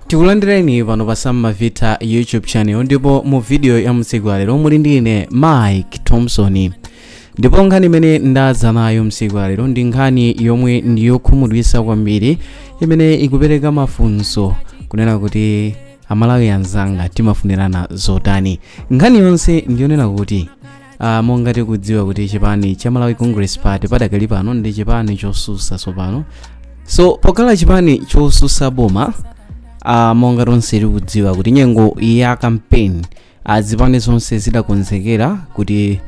Tikulandireni pano pa Samavita YouTube channel ndipo mu video ya msiku lero muli ndine Mike Thompson. Ndipo nkhani imene ndadza nayo msiku lero ndi nkhani yomwe ndiyokhumudwitsa kwambiri imene ikupereka mafunso kunena kuti amalawi anzanga timafunirana zotani. Nkhani yonse ndiyonena kuti monga tikudziwa kuti chipani cha Malawi Congress Party padakali pano ndi chipani chosusa Tsopano. So pokhala chipani chosusa boma monga tonse tikudziwa kuti nyengo ya campaign azipani zonse zidakonzekera kuti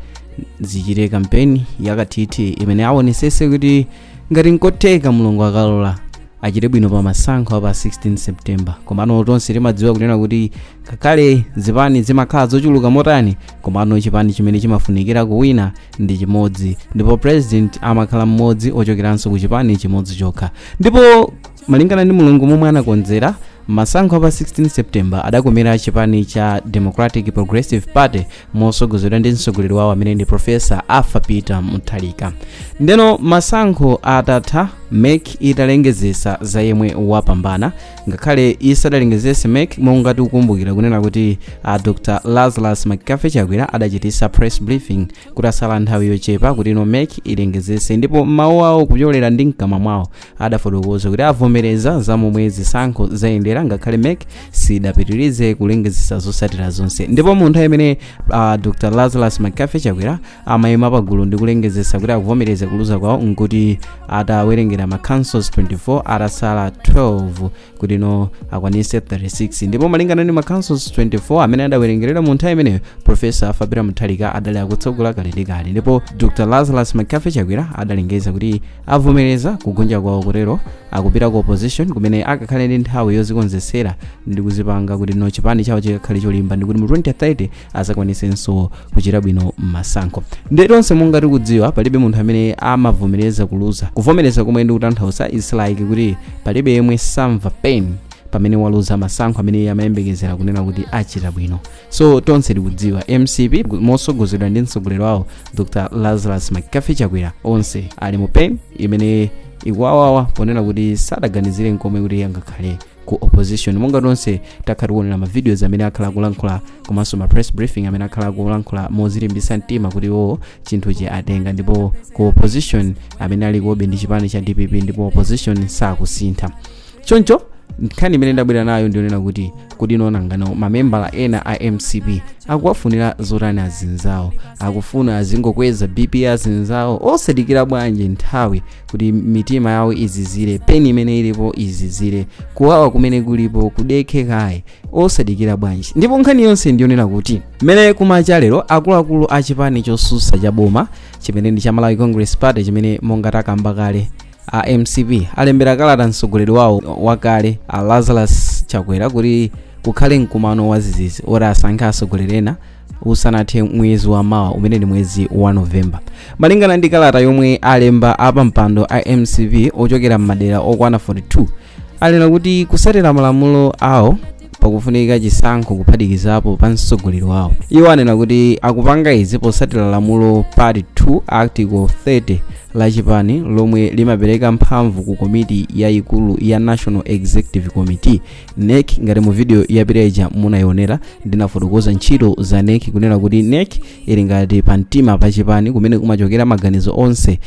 zichite campaign yakathithi imene awonesese kuti ngati nkotheka mulungu akalola achite bwino pa masankho pa 16 September. Komano tonse timadziwa kunena kuti kakale zipani zimakhala zochuluka motani, komano chipani chimene chimafunikira kuwina ndi chimodzi, ndipo president amakhala mmodzi ochokeranso ku chipani chimodzi chokha. Ndipo malingana ndi mulungu momwe anakonzera masankho pa 16 September adakomera chipani cha Democratic Progressive Party mosogozedwa ndi mtsogoleri wawo amene ndi Professor Peter Mutharika. Ndeno masankho atatha MEC italengezesa za yemwe wapambana, ngakhale isadalengezese MEC monga tikukumbukira kunena kuti Dr. Lazarus Chakwera adachitisa press briefing kuti asala nthawi yochepa kuti MEC ilengezese, ndipo mawu awo kupyolera ndi mkamwa mwawo adafotokoza kuti avomereza za momwe zisankho zayendera ngakhale MEC sidapitirize kulengezesa zotsatira zonse. Ndipo mu nthawi imene Dr. Lazarus Chakwera amayima pagulu ndi kulengezesa kuti akuvomereza kuluza kwawo nkuti atawerengera ma councils 24 atasala 12 kuti akwanise 36. Ndipo malingana ndi ma councils 24 amene adawerengerera mu nthawi imeneyo Professor Peter Mutharika adali akutsogola kalekale, ndipo Dr. Lazarus Chakwera adalengeza kuti avomereza kugonja kwawo kutero akupita ku opposition kumene akakhale ndi nthawi yozikonzesera ndi kuzipanga kuti chipani chawo chikakhale cholimba ndi kuti mu 2030 azakwanisenso kuchita bwino m'masankho. Ndi tonse monga tikudziwa palibe munthu amene amavomereza kuluza. Kuvomereza komwe ndi kutanthauza is like kuti palibe yemwe samva pain pamene waluza masankho amene amayembekezera kunena kuti achita bwino. So tonse tikudziwa MCP mosogozedwa ndi mtsogoleri wawo Dr. Lazarus Chakwera onse ali mu pain imene ikuwawawa ponena kuti sadaganizire nkomwe kuti angakhale ku opposition. Monga tonse takhala kuonera ma videos amene akhala kulankhula komanso ma press briefing amene akhala kulankhula mozilimbisa mtima kuti chinthu chi atenga, ndipo ku opposition amene ali kuobe ndi chipani cha DPP, ndipo opposition sakusintha. Choncho nkhani imene ndabwera nayo ndionena kuti nangano mamembala ena a MCP akuwafunira zotani azinzawo, akufuna azingokweza BP azinzawo osadikira bwanji nthawi kuti mitima yawo izizire, peni imene ilipo izizire, kuwawa kumene kulipo kudekhe kaye osadikira bwanji. Ndipo nkhani yonse ndionena kuti mmene kumacha lero akuluakulu a chipani chosusa cha boma chimene ndi cha Malawi Congress Party chimene monga takamba kale MCP alembera kalata mtsogoleri wawo wakale Lazarus Chakwera kuti kukhale mkumano wazizizi ora asankha atsogoleri ena usanathe mwezi wa mawa umene ndi mwezi wa November. Malingana ndi kalata yomwe alemba apampando a MCP ochokera m'madera okwana 42 alena kuti kusatira malamulo awo pakufunika chisankho kuphatikizapo pa mtsogoleri wawo. Iwo anena kuti akupanga izi posatira lamulo part 2 article 30 la chipani lomwe limapereka mphamvu ku komiti yayikulu ya National Executive Committee NEC. Ngati mu video yapireja munayionera ndinafotokoza ntchito za NEC kunena kuti NEC ili ngati pamtima pa chipani kumene kumachokera maganizo onse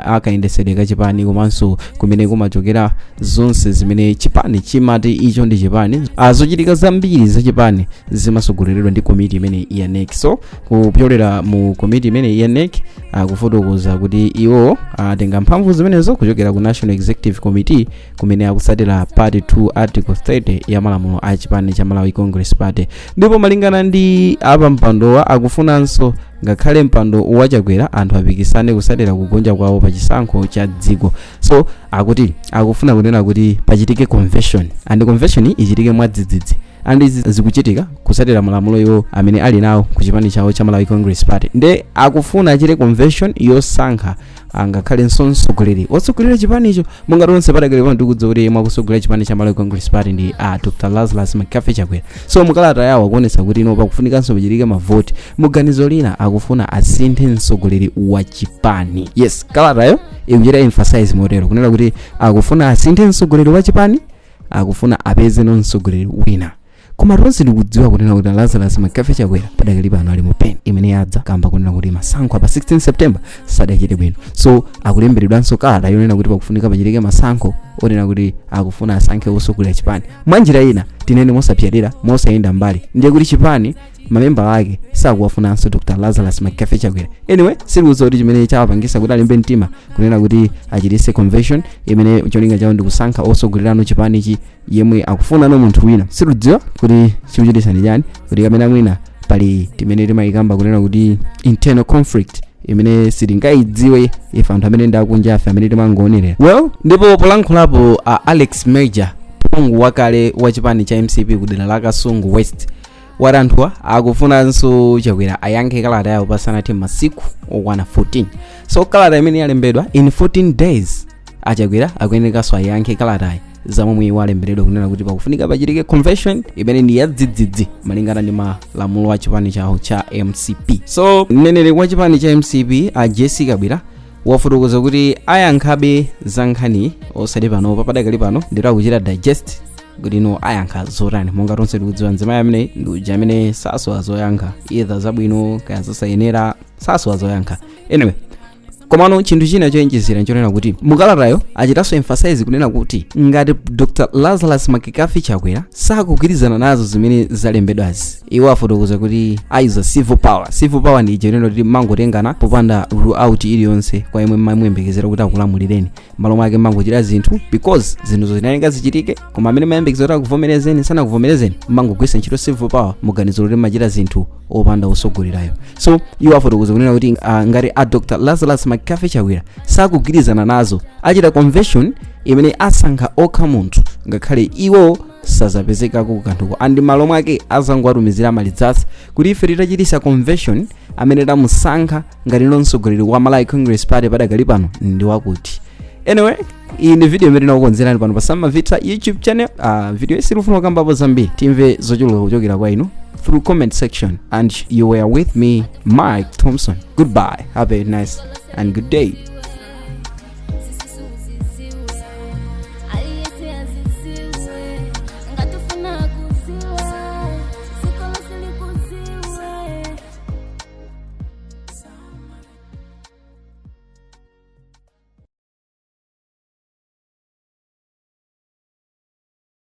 akayendesedwe ka chipani komanso kumene kumachokera zonse zimene chipani chimati icho ndi chipani. Zochitika zambiri za chipani zimasogoleredwa ndi komiti imene ya NEC. So kupyolera mu komiti imene ya NEC akufotokoza kuti iwo atenga mphamvu zimenezo kuchokera ku National Executive Committee kumene akusatira part 2 article 30 ya malamulo a chipani cha Malawi Congress Party. Ndipo malingana ndi apampandowa akufunanso ngakhale mpando wa Chakwera anthu apikisane kusatira kugonja kwawo pa chisankho cha dziko. So akuti akufuna kunena kuti pachitike convention, and convention ichitike mwadzidzidzi, and zikuchitika kusatira malamulo iwo amene ali nawo ku chipani chawo cha Malawi Congress Party. Nde akufuna achite convention yosankha angakhale mtsogoleri otsogolera chipani icho. Monga tonse padakale pano tikudziwa kuti mwakusogolera chipani cha Malawi Congress Party ndi Dr. Lazarus Chakwera. So mukalata yawo akuonesa kuti pakufunikanso pachitike mavoti. Muganizo lina akufuna asinthe mtsogoleri wa chipani. Yes, kalatayo ikuchita emphasize motero kunena kuti akufuna asinthe mtsogoleri wa chipani akufuna apeze mtsogoleri wina. Koma tonse tikudziwa kunena kuti Lazarus Makafe Chakwera padakali pano ali mu pen imene yadza kamba kunena kuti masankho pa 16 September sadachite bwino. So akulemberedwanso kalata yonena kuti pakufunika pachitike masankho onena kuti akufuna asankhe osogolera chipani. Mwanjira ina tinene mosapyalira mosayenda mbali ndiye kuti chipani mamemba ake sakuwafunanso Dr. Lazarus Makafe Chakwera. Anyway, sikudziwa kuti chimene chawapangisa kuti alembe mtima kunena kuti achitise convention imene cholinga chawo ndi kusankha osogolerano chipani ichi yemwe akufuna munthu wina. Sikudziwa kuti chikuchitisa ndi chani kuti kamene mwina pali timene timayikamba kunena kuti internal conflict imene sitingayidziwe ife anthu amene ndakunja afe amene timangoonera. Well, ndipo polankhulapo Alex Major, phungu wakale wa chipani cha MCP kudera la Kasungu West, waranthwa akufunanso Chakwera ayankhe kalata yawo pasanathe masiku okwana 14. So kalata imene yalembedwa in 14 days Chakwera akuyenekanso ayankhe kalatayi zamomwe walembedwa kunena kuti pakufunika pachitike convention imene ndi yadzidzidzi malingana ndi malamulo a chipani chawo cha MCP. So mneneri wa chipani cha MCP Jessica Bwira wafotokoza kuti ayankhabe za nkhani osati pano padakali pano ndiro akuchita digest kuti no ayankha zotani. Monga tonse tikudziwa nzima amene ndi uja amene saso azoyankha either zabwino kaya zosayenera saso azoyankha. Anyway, komano chinthu china choyenjezera nchonena kuti mukalatayo achitaso emphasize kunena kuti ngati Dr. Lazarus Makafe Chakwera sakugwirizana nazo zimene zalembedwazi, iwo afotokoza kuti aiza civil power. Civil power ndi cheneno kuti mangotengana popanda rule out iliyonse kwa imwe mayembekezera kuti akulamulireni malo mwake mangochita zinthu because zinthu zinayenga zichitike, koma amene mayembekezera kuvomerezeni sana kuvomerezeni mangogwisa ntchito civil power muganizo kuti machita zinthu opanda usogolerayo. So iwo afotokoza kunena kuti ngati Dr. Lazarus Makafe Chakwera sakugwirizana nazo achita convention imene asankha okha munthu ngakhale iwo sazapezekako kanthuko andi malo mwake azangwatumizira malidzasi kuti ife titachitisa convention amene tamusankha ngati mtsogoleri wa Malawi Congress Party padakali pano ndi wakuti. Anyway, iyi ndi video imene tinakukonzerani pano pa Samavita YouTube channel. Video isi lufuna kukambapo zambiri timve zochuluka kuchokera kwa inu through comment section, and you were with me, Mike Thompson. Goodbye, have a nice and good day.